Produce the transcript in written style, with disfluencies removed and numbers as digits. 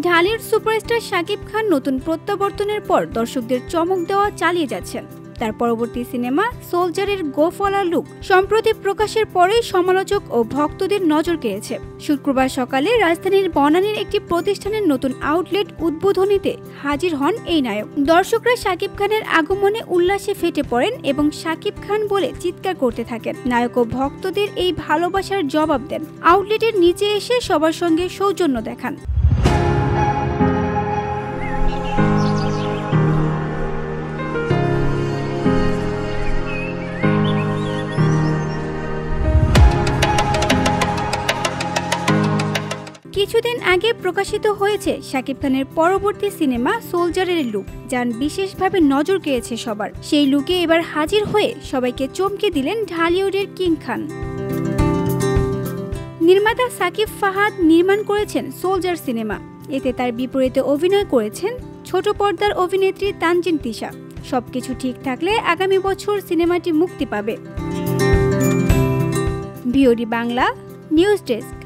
Dhallywood superstar Shakib Khan নতুন প্রত্যাবর্তনের পর দর্শকদের চমক দেওয়া চালিয়ে যাচ্ছেন। তার পরবর্তী সিনেমা সোলজারের গোফওয়ালা লুক সম্প্রতি প্রকাশের পরেই সমালোচক ও ভক্তদের নজর কেড়েছে। শুক্রবার সকালে রাজধানীর বনানীর একটি প্রতিষ্ঠানের নতুন আউটলেট উদ্বোধনীতে হাজির হন এই নায়ক। দর্শকরা শাকিব খানের আগমনে উল্লাসে ফেটে পড়েন এবং শাকিব খান বলে চিৎকার করতে থাকেন। নায়ক ও ভক্তদের এই ভালোবাসার জবাব দেন। আউটলেটের নিচে এসে সবার সঙ্গে সৌজন্য দেখান। কিছুদিন আগে প্রকাশিত হয়েছে শাকিব খানের পরবর্তী সিনেমা সোলজারের লুক, যা বিশেষভাবে নজর কেড়েছে সবার। সেই লুকে এবার হাজির হয়ে সবাইকে চমকে দিলেন ঢালিউডের কিং খান। নির্মাতা সাকিব ফাহাদ নির্মাণ করেছেন সোলজার সিনেমা। এতে তার বিপরীতে অভিনয় করেছেন ছোট পর্দার অভিনেত্রী তানজিন তিশা। সবকিছু ঠিক থাকলে আগামী বছর সিনেমাটি মুক্তি পাবে। VOD Bangla news desk.